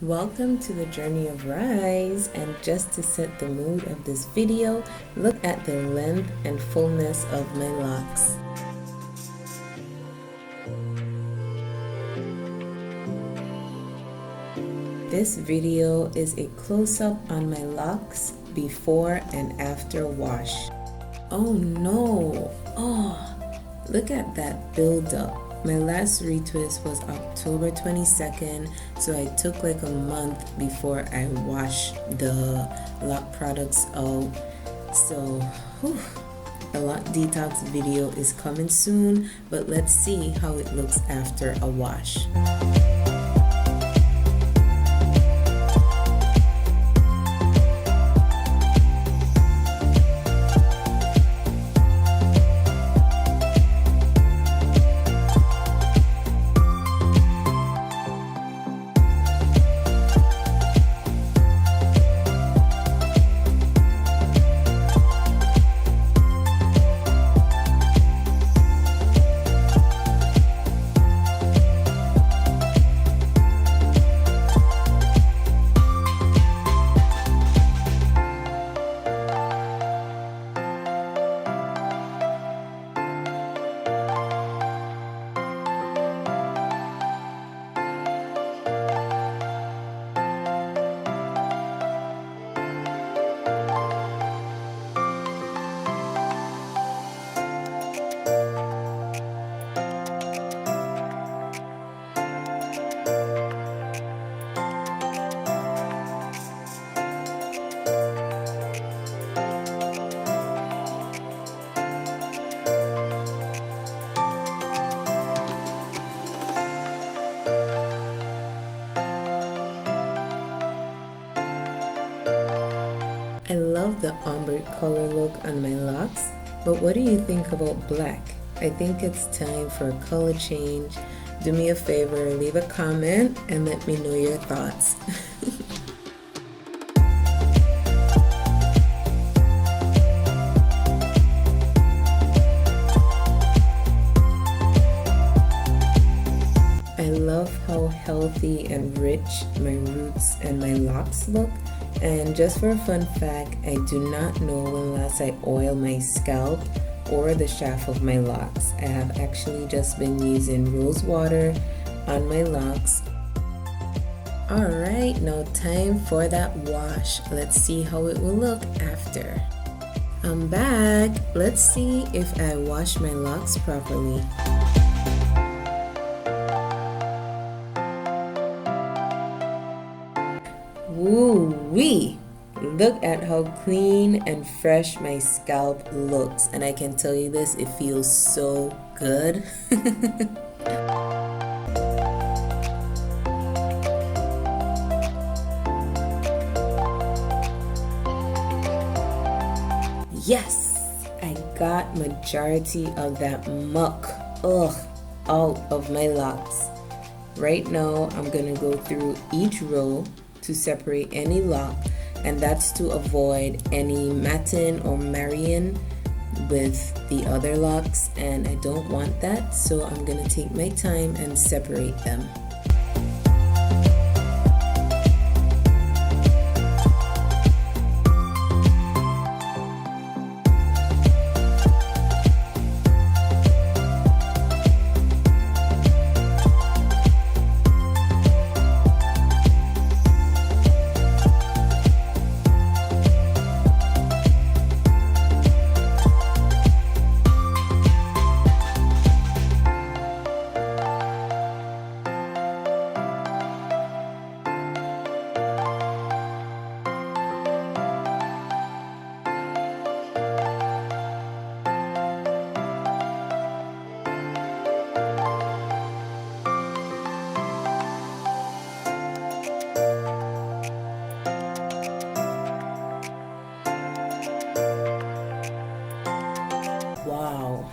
Welcome to the journey of Rise, and just to set the mood of this video, look at the length and fullness of my locks. This video is a close-up on my locks before and after wash. Oh no! Oh, look at that build-up. My last retwist was October 22nd, so I took like a month before I washed the lock products out. So, a lock detox video is coming soon, but let's see how it looks after a wash. I love the ombre color look on my locks, but what do you think about black? I think it's time for a color change. Do me a favor, leave a comment and let me know your thoughts. I love how healthy and rich my roots and my locks look. And just for a fun fact, I do not know when last I oiled my scalp or the shaft of my locks. I have actually just been using rose water on my locks. Alright, now time for that wash. Let's see how it will look after. I'm back. Let's see if I wash my locks properly. Woo-wee! Look at how clean and fresh my scalp looks, and I can tell you this, it feels so good. Yes! I got majority of that muck out of my locks. Right now, I'm gonna go through each row to separate any lock, and that's to avoid any matting or marrying with the other locks, and I don't want that, so I'm gonna take my time and separate them. Wow.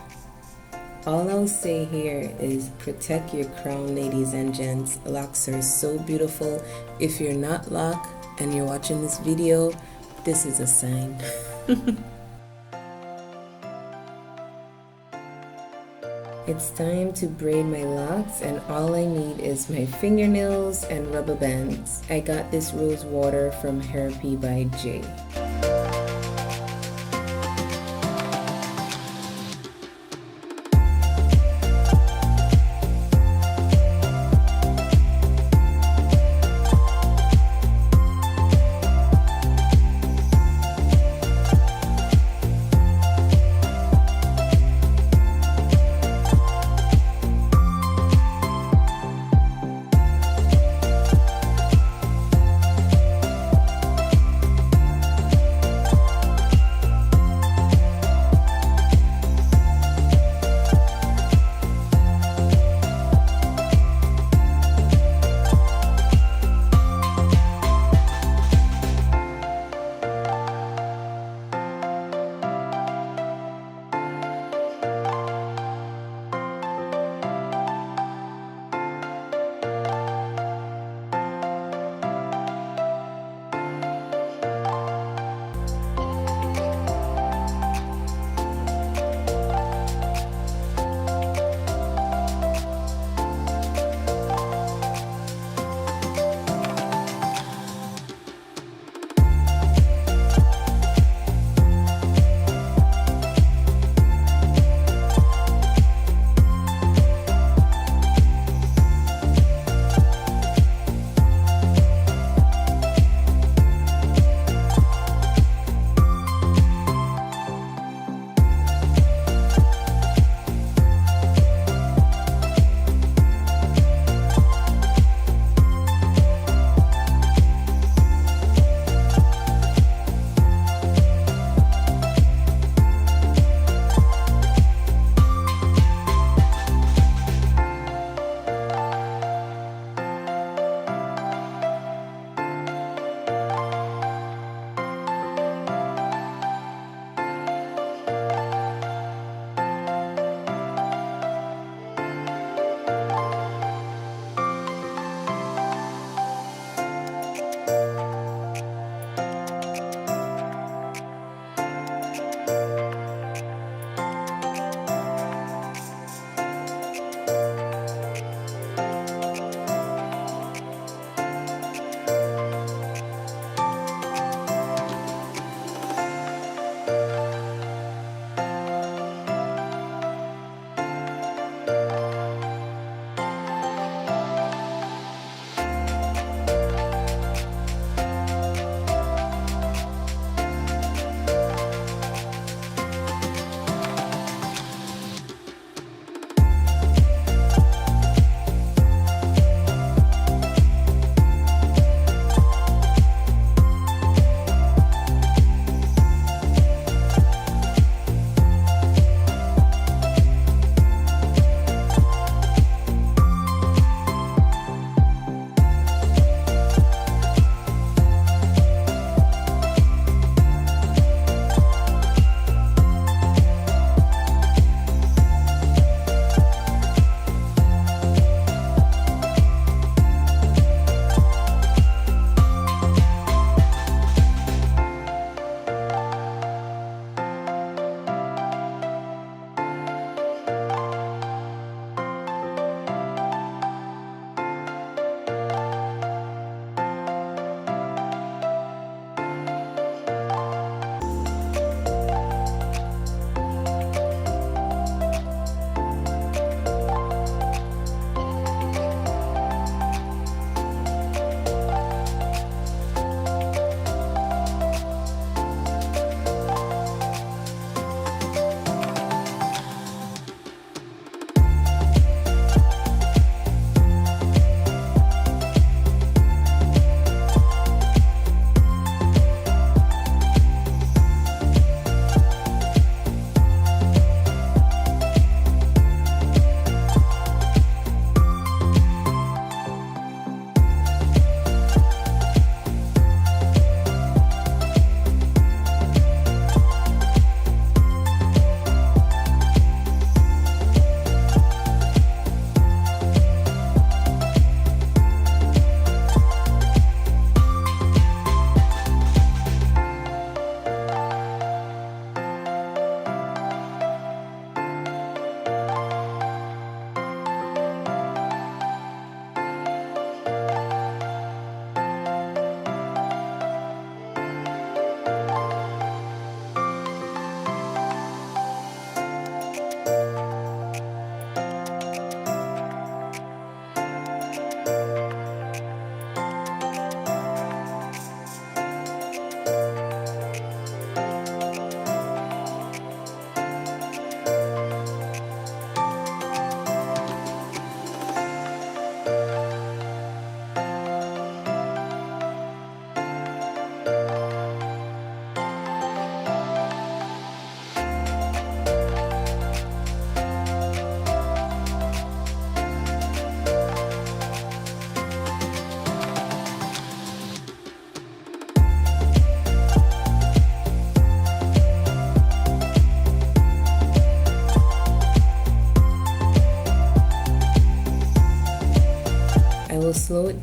All I'll say here is protect your crown, ladies and gents. Locks are so beautiful. If you're not locked and you're watching this video, this is a sign. It's time to braid my locks, and all I need is my fingernails and rubber bands. I got this rose water from Therapy by Jay.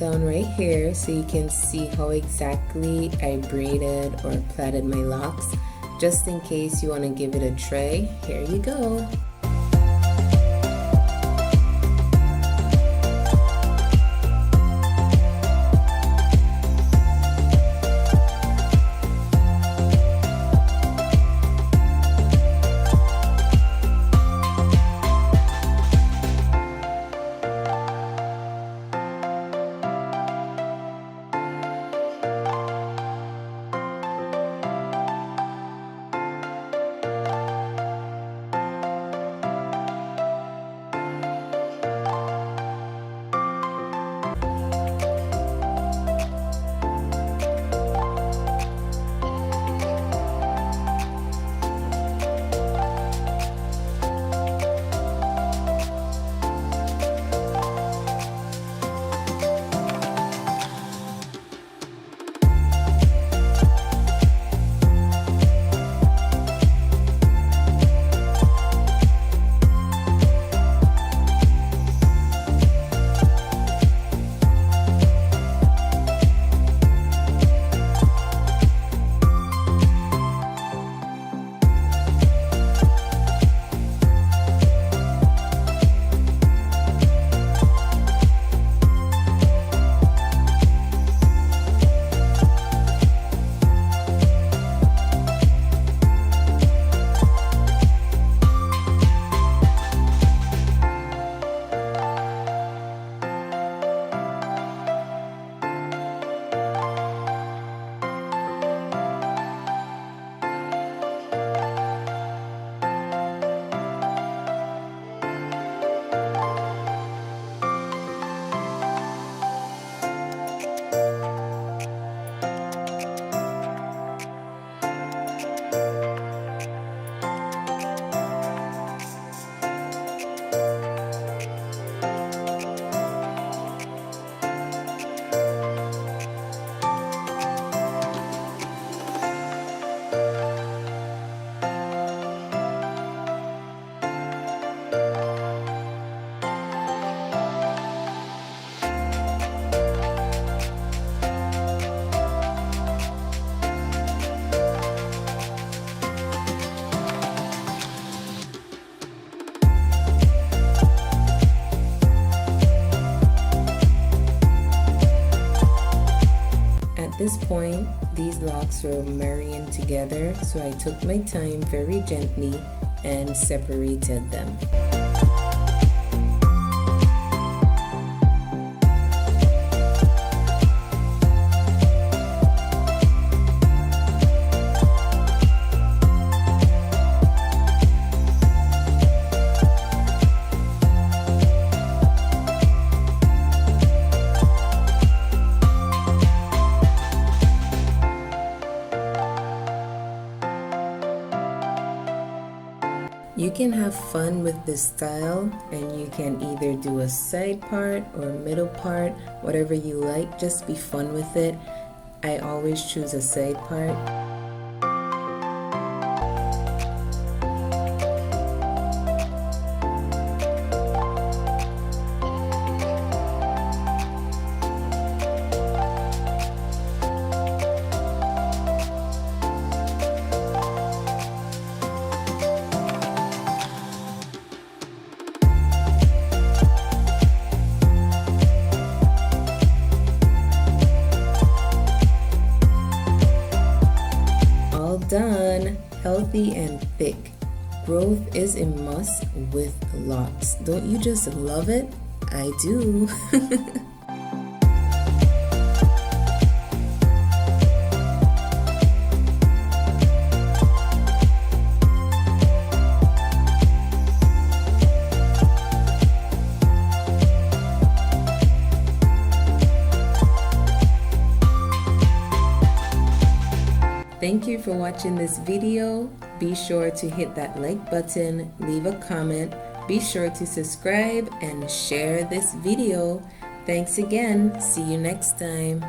down right here so you can see how exactly I braided or plaited my locks. Just in case you want to give it a try, here you go. At this point, these locks were marrying together, so I took my time very gently and separated them. You can have fun with this style, and you can either do a side part or middle part, whatever you like. Just be fun with it. I always choose a side part. Done. Healthy and thick. Growth is a must with locks. Don't you just love it? I do. Thank you for watching this video. Be sure to hit that like button, leave a comment, be sure to subscribe and share this video. Thanks again. See you next time.